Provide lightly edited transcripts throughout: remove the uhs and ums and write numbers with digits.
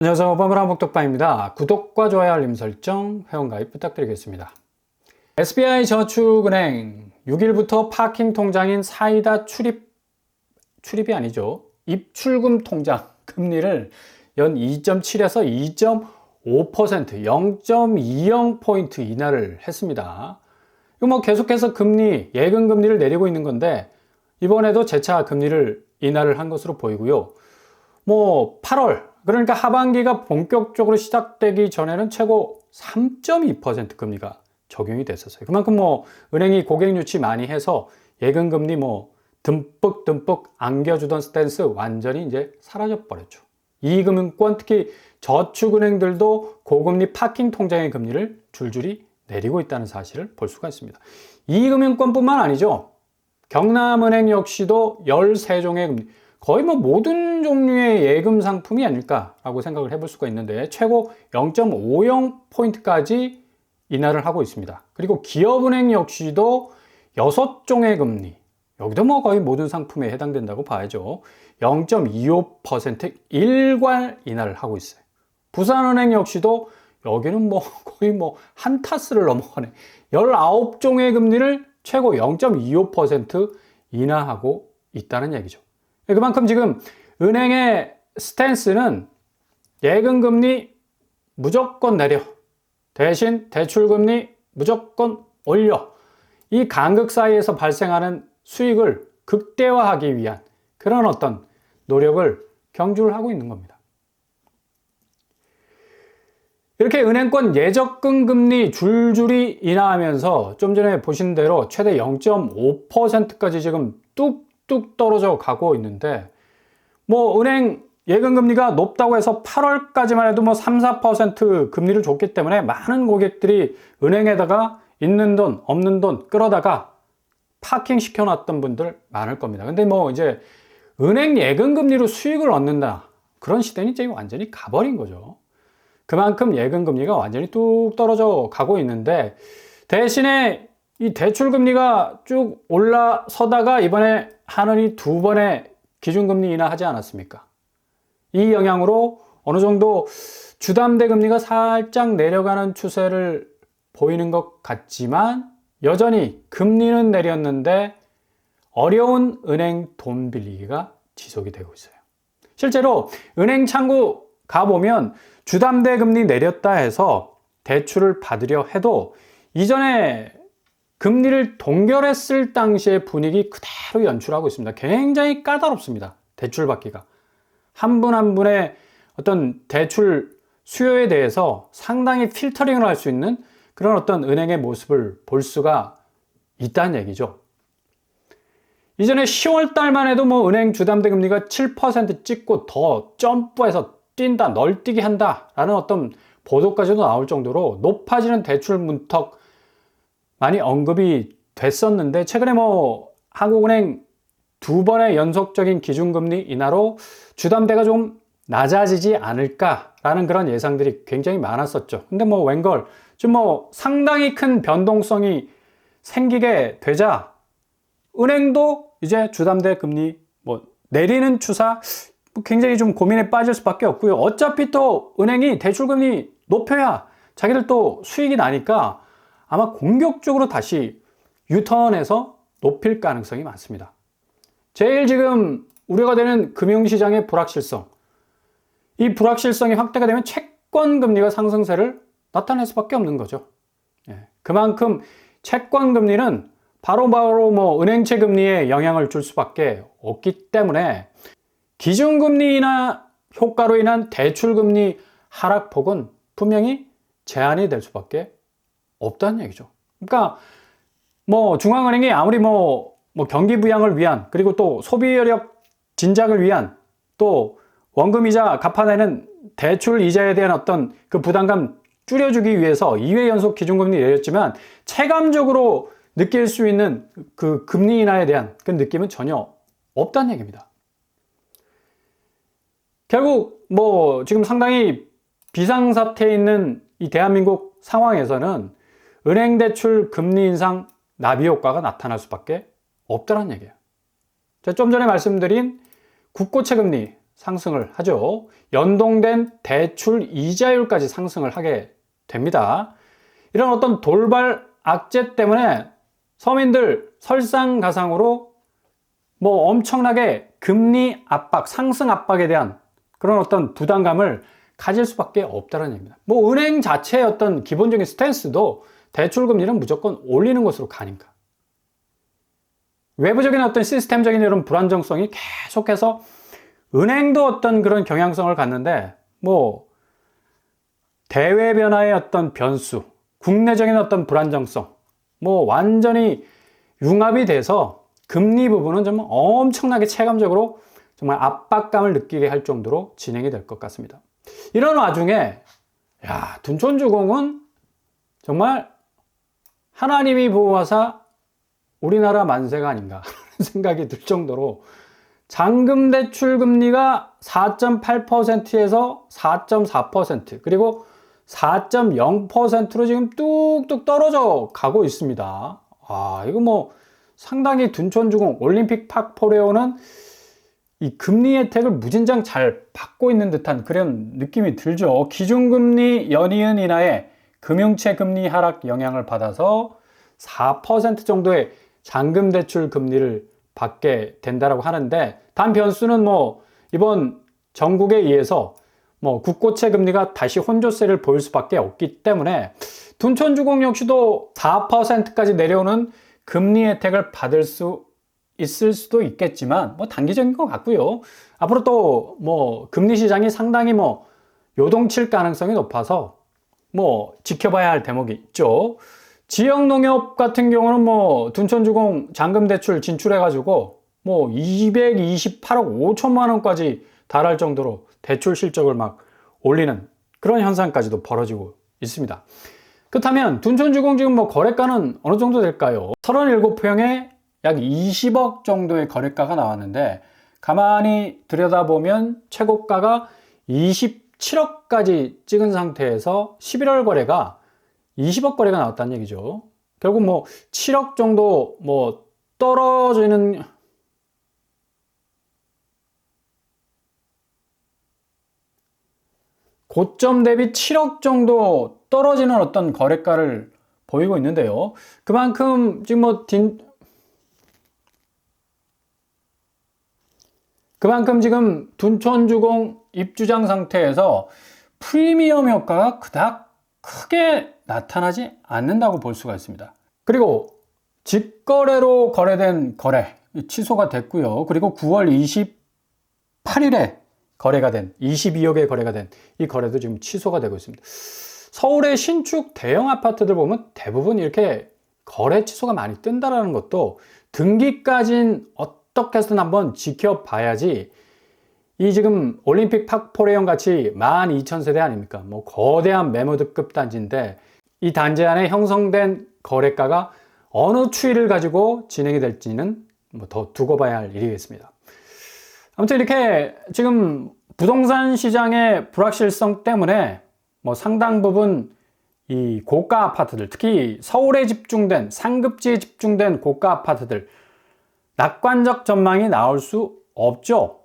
안녕하세요. 버블한 복덕방입니다. 구독과 좋아요, 알림 설정, 회원가입 부탁드리겠습니다. SBI 저축은행 6일부터 파킹 통장인 사이다 출입이 아니죠. 입출금 통장 금리를 연 2.7에서 2.5% 0.20포인트 인하를 했습니다. 이거 뭐 계속해서 예금 금리를 내리고 있는 건데 이번에도 재차 금리를 인하를 한 것으로 보이고요. 8월 그러니까 하반기가 본격적으로 시작되기 전에는 최고 3.2% 금리가 적용이 됐었어요. 그만큼 은행이 고객 유치 많이 해서 예금 금리 듬뿍 안겨주던 스탠스 완전히 이제 사라져 버렸죠. 이금융권 특히 저축은행들도 고금리 파킹 통장의 금리를 줄줄이 내리고 있다는 사실을 볼 수가 있습니다. 이금융권뿐만 아니죠. 경남은행 역시도 13종의 금리, 거의 모든 종류의 예금 상품이 아닐까라고 생각을 해볼 수가 있는데 최고 0.50포인트까지 인하를 하고 있습니다. 그리고 기업은행 역시도 6종의 금리, 여기도 거의 모든 상품에 해당된다고 봐야죠. 0.25% 일괄 인하를 하고 있어요. 부산은행 역시도 여기는 거의 한 타스를 넘어가네. 19종의 금리를 최고 0.25% 인하하고 있다는 얘기죠. 그만큼 지금 은행의 스탠스는 예금 금리 무조건 내려, 대신 대출 금리 무조건 올려, 이 간극 사이에서 발생하는 수익을 극대화하기 위한 그런 어떤 노력을 경주를 하고 있는 겁니다. 이렇게 은행권 예적금 금리 줄줄이 인하하면서 좀 전에 보신 대로 최대 0.5%까지 지금 뚝뚝 떨어져 가고 있는데 은행 예금 금리가 높다고 해서 8월까지만 해도 3, 4% 금리를 줬기 때문에 많은 고객들이 은행에다가 있는 돈, 없는 돈 끌어다가 파킹 시켜놨던 분들 많을 겁니다. 근데 이제 은행 예금 금리로 수익을 얻는다, 그런 시대는 이제 완전히 가버린 거죠. 그만큼 예금 금리가 완전히 뚝 떨어져 가고 있는데 대신에 이 대출 금리가 쭉 올라서다가 이번에 한은이 2번의 기준금리 인하하지 않았습니까? 이 영향으로 어느 정도 주담대 금리가 살짝 내려가는 추세를 보이는 것 같지만 여전히 금리는 내렸는데 어려운 은행 돈 빌리기가 지속이 되고 있어요. 실제로 은행 창구 가보면 주담대 금리 내렸다 해서 대출을 받으려 해도 이전에 금리를 동결했을 당시의 분위기 그대로 연출하고 있습니다. 굉장히 까다롭습니다. 대출 받기가. 한 분 한 분의 어떤 대출 수요에 대해서 상당히 필터링을 할 수 있는 그런 어떤 은행의 모습을 볼 수가 있다는 얘기죠. 이전에 10월 달만 해도 은행 주담대 금리가 7% 찍고 더 점프해서 뛴다, 널뛰기 한다 라는 어떤 보도까지도 나올 정도로 높아지는 대출 문턱 많이 언급이 됐었는데 최근에 한국은행 2번의 연속적인 기준금리 인하로 주담대가 좀 낮아지지 않을까라는 그런 예상들이 굉장히 많았었죠. 근데 웬걸 좀 상당히 큰 변동성이 생기게 되자 은행도 이제 주담대 금리 내리는 추사 굉장히 좀 고민에 빠질 수밖에 없고요. 어차피 또 은행이 대출금리 높여야 자기들 또 수익이 나니까 아마 공격적으로 다시 유턴해서 높일 가능성이 많습니다. 제일 지금 우려가 되는 금융시장의 불확실성. 이 불확실성이 확대가 되면 채권 금리가 상승세를 나타낼 수밖에 없는 거죠. 그만큼 채권 금리는 바로 은행채 금리에 영향을 줄 수밖에 없기 때문에 기준금리 인하 효과로 인한 대출금리 하락폭은 분명히 제한이 될 수밖에 없다는 얘기죠. 그러니까 중앙은행이 아무리 경기 부양을 위한, 그리고 또 소비 여력 진작을 위한, 또 원금 이자 갚아내는 대출 이자에 대한 어떤 그 부담감 줄여주기 위해서 2회 연속 기준금리 내렸지만 체감적으로 느낄 수 있는 그 금리 인하에 대한 그 느낌은 전혀 없다는 얘기입니다. 결국 지금 상당히 비상사태에 있는 이 대한민국 상황에서는 은행 대출 금리 인상 나비 효과가 나타날 수밖에 없다는 얘기예요. 제가 좀 전에 말씀드린 국고채 금리 상승을 하죠. 연동된 대출 이자율까지 상승을 하게 됩니다. 이런 어떤 돌발 악재 때문에 서민들 설상가상으로 뭐 엄청나게 금리 압박, 상승 압박에 대한 그런 어떤 부담감을 가질 수밖에 없다는 얘기입니다. 뭐 은행 자체의 어떤 기본적인 스탠스도 대출 금리는 무조건 올리는 것으로 가니까. 외부적인 어떤 시스템적인 이런 불안정성이 계속해서 은행도 어떤 그런 경향성을 갖는데 뭐 대외 변화의 어떤 변수, 국내적인 어떤 불안정성, 뭐 완전히 융합이 돼서 금리 부분은 정말 엄청나게 체감적으로 정말 압박감을 느끼게 할 정도로 진행이 될 것 같습니다. 이런 와중에 둔촌주공은 정말 하나님이 보호하사 우리나라 만세가 아닌가 하는 생각이 들 정도로 잔금대출 금리가 4.8%에서 4.4% 그리고 4.0%로 지금 뚝뚝 떨어져 가고 있습니다. 이거 뭐 상당히 둔촌주공 올림픽 팍포레오는 이 금리 혜택을 무진장 잘 받고 있는 듯한 그런 느낌이 들죠. 기준금리 연이은 인하에 금융채 금리 하락 영향을 받아서 4% 정도의 잔금대출 금리를 받게 된다라고 하는데, 단 변수는 뭐 이번 정국에 의해서 뭐 국고채 금리가 다시 혼조세를 보일 수밖에 없기 때문에 둔촌주공 역시도 4%까지 내려오는 금리 혜택을 받을 수 있을 수도 있겠지만 뭐 단기적인 것 같고요. 앞으로 또 뭐 금리 시장이 상당히 뭐 요동칠 가능성이 높아서 뭐 지켜봐야 할 대목이 있죠. 지역 농협 같은 경우는 뭐 둔촌주공 잔금대출 진출해가지고 뭐 228억 5천만 원까지 달할 정도로 대출 실적을 막 올리는 그런 현상까지도 벌어지고 있습니다. 그렇다면 둔촌주공 지금 뭐 거래가는 어느 정도 될까요? 37평에 약 20억 정도의 거래가가 나왔는데, 가만히 들여다보면 최고가가 27억까지 찍은 상태에서 11월 거래가 20억 거래가 나왔다는 얘기죠. 결국 뭐 7억 정도 뭐 떨어지는, 고점 대비 7억 정도 떨어지는 어떤 거래가를 보이고 있는데요. 그만큼 지금 뭐 그만큼 지금 둔촌주공 입주장 상태에서 프리미엄 효과가 그닥 크게 나타나지 않는다고 볼 수가 있습니다. 그리고 직거래로 거래된 거래 취소가 됐고요. 그리고 9월 28일에 거래가 된 22억에 거래가 된 이 거래도 지금 취소가 되고 있습니다. 서울의 신축 대형 아파트들 보면 대부분 이렇게 거래 취소가 많이 뜬다라는 것도 등기까지는 어떻게 해서든 한번 지켜봐야지, 이 지금 올림픽 팍포레온 같이 12,000세대 아닙니까? 뭐 거대한 매무드급 단지인데 이 단지 안에 형성된 거래가가 어느 추이를 가지고 진행이 될지는 뭐 더 두고 봐야 할 일이겠습니다. 아무튼 이렇게 지금 부동산 시장의 불확실성 때문에 뭐 상당 부분 이 고가 아파트들, 특히 서울에 집중된 상급지에 집중된 고가 아파트들 낙관적 전망이 나올 수 없죠.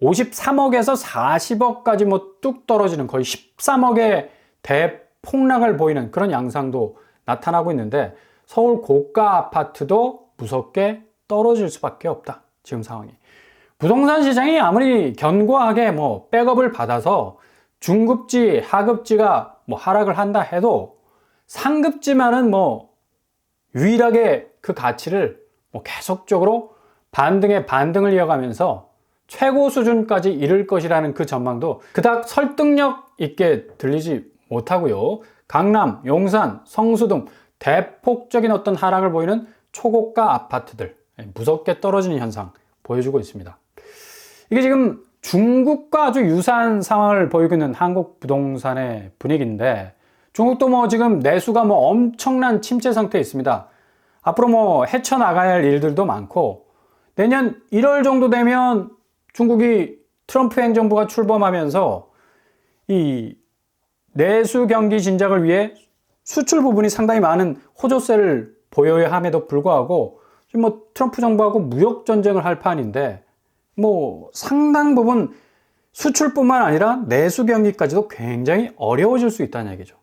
53억에서 40억까지 뭐 뚝 떨어지는 거의 13억의 대폭락을 보이는 그런 양상도 나타나고 있는데, 서울 고가 아파트도 무섭게 떨어질 수밖에 없다. 지금 상황이. 부동산 시장이 아무리 견고하게 뭐 백업을 받아서 중급지, 하급지가 뭐 하락을 한다 해도 상급지만은 뭐 유일하게 그 가치를 뭐 계속적으로 반등의 반등을 이어가면서 최고 수준까지 이를 것이라는 그 전망도 그닥 설득력 있게 들리지 못하고요. 강남, 용산, 성수 등 대폭적인 어떤 하락을 보이는 초고가 아파트들 무섭게 떨어지는 현상 보여주고 있습니다. 이게 지금 중국과 아주 유사한 상황을 보이고 있는 한국 부동산의 분위기인데, 중국도 뭐 지금 내수가 뭐 엄청난 침체 상태에 있습니다. 앞으로 뭐 헤쳐나가야 할 일들도 많고, 내년 1월 정도 되면 중국이 트럼프 행정부가 출범하면서 이 내수 경기 진작을 위해 수출 부분이 상당히 많은 호조세를 보여야 함에도 불구하고 지금 뭐 트럼프 정부하고 무역 전쟁을 할 판인데, 뭐 상당 부분 수출뿐만 아니라 내수 경기까지도 굉장히 어려워질 수 있다는 얘기죠.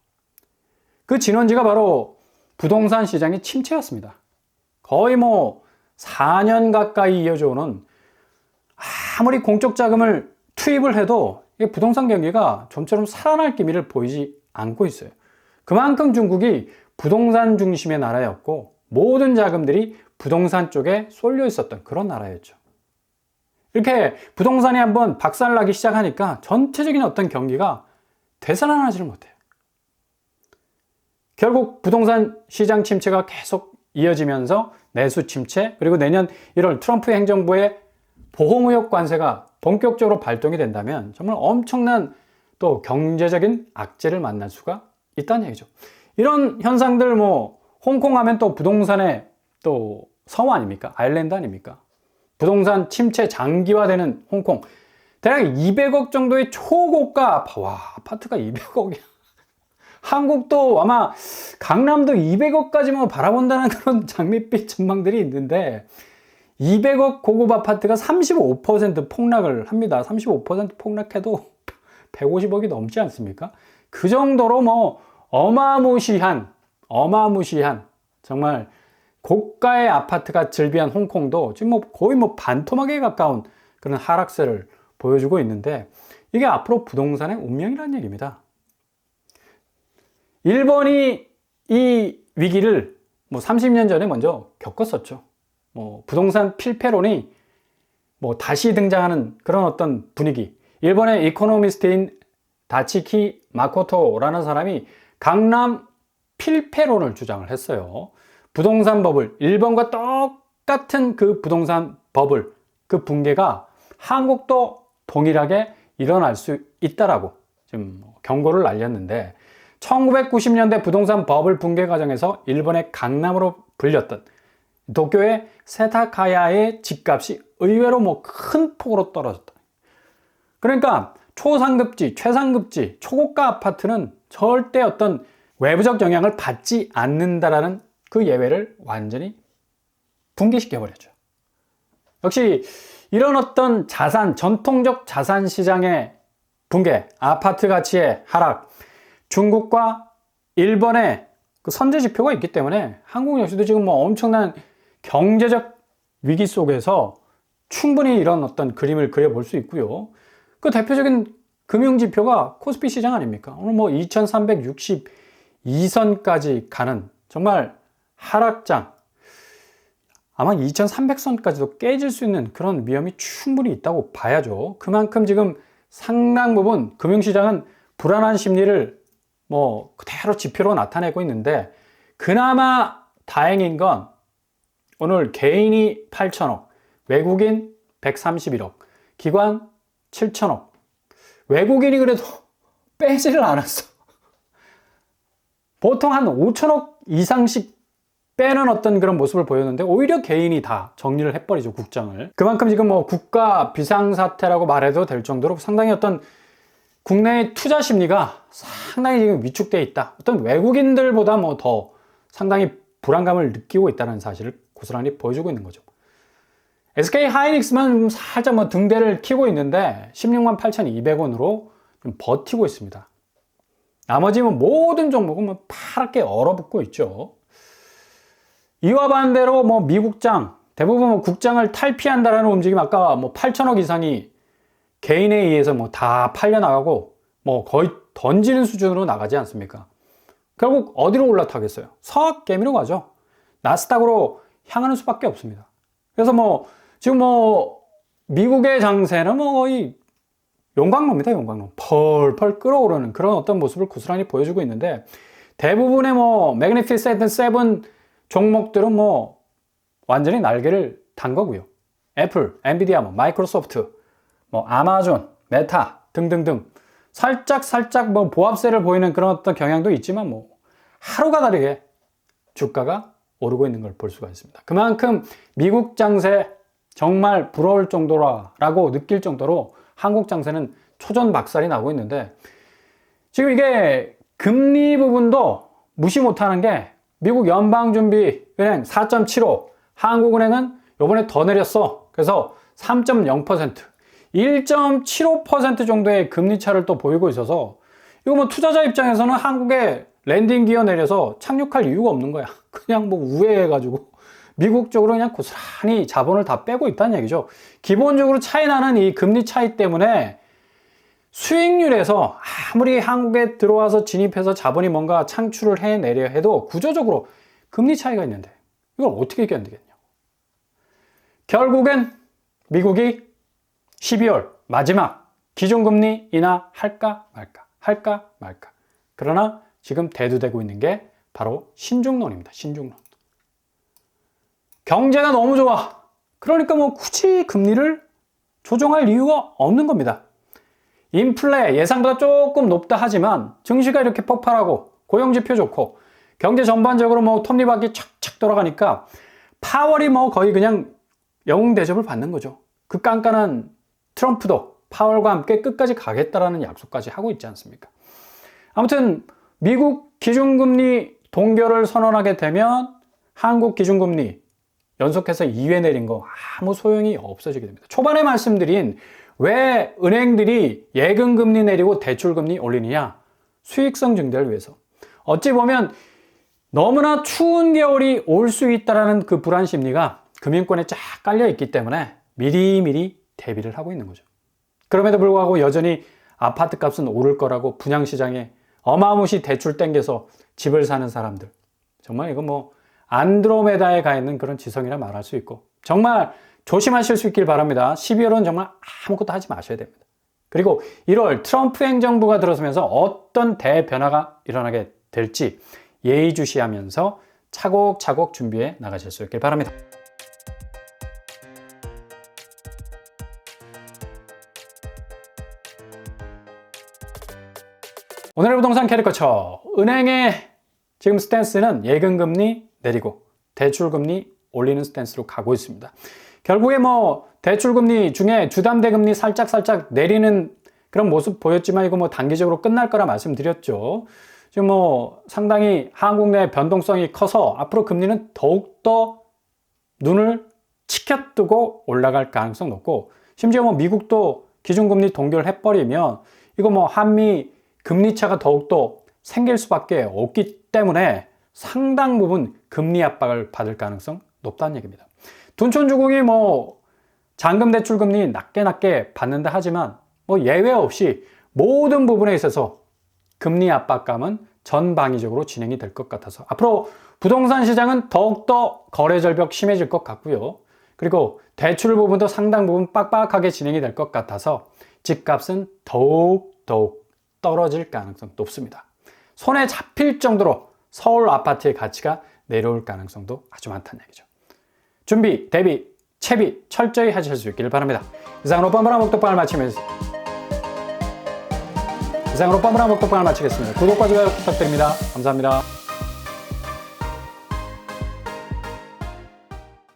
그 진원지가 바로 부동산 시장의 침체였습니다. 거의 4년 가까이 이어져 오는, 아무리 공적 자금을 투입을 해도 부동산 경기가 좀처럼 살아날 기미를 보이지 않고 있어요. 그만큼 중국이 부동산 중심의 나라였고 모든 자금들이 부동산 쪽에 쏠려 있었던 그런 나라였죠. 이렇게 부동산이 한번 박살나기 시작하니까 전체적인 어떤 경기가 되살아나지를 못해요. 결국 부동산 시장 침체가 계속 이어지면서 내수 침체, 그리고 내년 1월 트럼프 행정부의 보호무역 관세가 본격적으로 발동이 된다면 정말 엄청난 또 경제적인 악재를 만날 수가 있다는 얘기죠. 이런 현상들 홍콩 하면 또 부동산의 또 성우 아닙니까? 아일랜드 아닙니까? 부동산 침체 장기화되는 홍콩. 대략 200억 정도의 초고가 아파트가 200억이야. 한국도 아마 강남도 200억까지 바라본다는 그런 장밋빛 전망들이 있는데 200억 고급 아파트가 35% 폭락을 합니다. 35% 폭락해도 150억이 넘지 않습니까? 그 정도로 어마무시한 정말 고가의 아파트가 즐비한 홍콩도 지금 거의 반토막에 가까운 그런 하락세를 보여주고 있는데 이게 앞으로 부동산의 운명이라는 얘기입니다. 일본이 이 위기를 30년 전에 먼저 겪었었죠. 부동산 필패론이 다시 등장하는 그런 어떤 분위기. 일본의 이코노미스트인 다치키 마코토라는 사람이 강남 필패론을 주장을 했어요. 부동산 버블, 일본과 똑같은 그 부동산 버블, 그 붕괴가 한국도 동일하게 일어날 수 있다라고 지금 경고를 날렸는데 1990년대 부동산 버블 붕괴 과정에서 일본의 강남으로 불렸던 도쿄의 세타카야의 집값이 의외로 큰 폭으로 떨어졌다. 그러니까 초상급지, 최상급지, 초고가 아파트는 절대 어떤 외부적 영향을 받지 않는다라는 그 예외를 완전히 붕괴시켜버렸죠. 역시 이런 어떤 전통적 자산 시장의 붕괴, 아파트 가치의 하락, 중국과 일본의 그 선제 지표가 있기 때문에 한국 역시도 지금 엄청난 경제적 위기 속에서 충분히 이런 어떤 그림을 그려볼 수 있고요. 그 대표적인 금융 지표가 코스피 시장 아닙니까? 오늘 2362선까지 가는 정말 하락장, 아마 2300선까지도 깨질 수 있는 그런 위험이 충분히 있다고 봐야죠. 그만큼 지금 상당 부분 금융시장은 불안한 심리를 그대로 지표로 나타내고 있는데 그나마 다행인 건 오늘 개인이 8천억, 외국인 131억, 기관 7천억. 외국인이 그래도 빼지를 않았어. 보통 한 5천억 이상씩 빼는 어떤 그런 모습을 보였는데 오히려 개인이 다 정리를 해버리죠, 국장을. 그만큼 지금 국가 비상사태라고 말해도 될 정도로 상당히 어떤 국내의 투자 심리가 상당히 지금 위축되어 있다. 어떤 외국인들보다 더 상당히 불안감을 느끼고 있다는 사실을 고스란히 보여주고 있는 거죠. SK 하이닉스만 살짝 등대를 키고 있는데 16만 8,200원으로 좀 버티고 있습니다. 나머지 모든 종목은 파랗게 얼어붙고 있죠. 이와 반대로 미국장, 대부분 국장을 탈피한다라는 움직임, 아까 8천억 이상이 개인에 의해서 다 팔려나가고 거의 던지는 수준으로 나가지 않습니까? 결국 어디로 올라타겠어요? 서학개미로 가죠. 나스닥으로 향하는 수밖에 없습니다. 그래서 지금 미국의 장세는 거의 용광로입니다, 용광로. 펄펄 끓어오르는 그런 어떤 모습을 고스란히 보여주고 있는데 대부분의 매그니피센트 세븐 종목들은 완전히 날개를 단 거고요. 애플, 엔비디아, 마이크로소프트, 아마존, 메타 등등등 살짝 보합세를 보이는 그런 어떤 경향도 있지만 하루가 다르게 주가가 오르고 있는 걸 볼 수가 있습니다. 그만큼 미국 장세 정말 부러울 정도라고 느낄 정도로 한국 장세는 초전박살이 나고 있는데 지금 이게 금리 부분도 무시 못하는 게 미국 연방준비은행 4.75, 한국은행은 요번에 더 내렸어. 그래서 3.0%. 1.75% 정도의 금리 차를 또 보이고 있어서 이거 뭐 투자자 입장에서는 한국에 랜딩 기어 내려서 착륙할 이유가 없는 거야. 그냥 뭐 우회해가지고 미국 쪽으로 그냥 고스란히 자본을 다 빼고 있다는 얘기죠. 기본적으로 차이나는 이 금리 차이 때문에 수익률에서 아무리 한국에 들어와서 진입해서 자본이 뭔가 창출을 해내려 해도 구조적으로 금리 차이가 있는데 이걸 어떻게 견디겠냐고. 결국엔 미국이 12월 마지막 기준금리 인하할까 말까. 그러나 지금 대두되고 있는 게 바로 신중론입니다. 신중론. 경제가 너무 좋아. 그러니까 뭐 굳이 금리를 조정할 이유가 없는 겁니다. 인플레 예상보다 조금 높다 하지만 증시가 이렇게 폭발하고 고용지표 좋고 경제 전반적으로 뭐 톱니바퀴 착착 돌아가니까 파월이 뭐 거의 그냥 영웅 대접을 받는 거죠. 그 깐깐한 트럼프도 파월과 함께 끝까지 가겠다라는 약속까지 하고 있지 않습니까? 아무튼 미국 기준금리 동결을 선언하게 되면 한국 기준금리 연속해서 2회 내린 거 아무 소용이 없어지게 됩니다. 초반에 말씀드린 왜 은행들이 예금금리 내리고 대출금리 올리느냐? 수익성 증대를 위해서. 어찌 보면 너무나 추운 겨울이 올 수 있다는 그 불안 심리가 금융권에 쫙 깔려 있기 때문에 미리미리 대비를 하고 있는 거죠. 그럼에도 불구하고 여전히 아파트 값은 오를 거라고 분양시장에 어마무시 대출 땡겨서 집을 사는 사람들. 정말 이거 뭐 안드로메다에 가 있는 그런 지성이라 말할 수 있고 정말 조심하실 수 있길 바랍니다. 12월은 정말 아무것도 하지 마셔야 됩니다. 그리고 1월 트럼프 행정부가 들어서면서 어떤 대변화가 일어나게 될지 예의주시하면서 차곡차곡 준비해 나가실 수 있길 바랍니다. 오늘의 부동산 캐리커처. 은행의 지금 스탠스는 예금금리 내리고 대출금리 올리는 스탠스로 가고 있습니다. 결국에 뭐 대출금리 중에 주담대금리 살짝 내리는 그런 모습 보였지만 이거 뭐 단기적으로 끝날 거라 말씀드렸죠. 지금 뭐 상당히 한국 내 변동성이 커서 앞으로 금리는 더욱더 눈을 치켜뜨고 올라갈 가능성 높고 심지어 뭐 미국도 기준금리 동결해버리면 이거 뭐 한미 금리차가 더욱더 생길 수밖에 없기 때문에 상당 부분 금리 압박을 받을 가능성 높다는 얘기입니다. 둔촌주공이 뭐 잔금 대출 금리 낮게 받는다 하지만 뭐 예외 없이 모든 부분에 있어서 금리 압박감은 전방위적으로 진행이 될 것 같아서 앞으로 부동산 시장은 더욱더 거래 절벽 심해질 것 같고요. 그리고 대출 부분도 상당 부분 빡빡하게 진행이 될 것 같아서 집값은 더욱 떨어질 가능성 높습니다. 손에 잡힐 정도로 서울 아파트의 가치가 내려올 가능성도 아주 많다는 얘기죠. 준비, 대비, 채비 철저히 하실 수 있기를 바랍니다. 이상으로 뻔뻔한 목독방을 마치겠습니다. 구독과 좋아요 부탁드립니다. 감사합니다.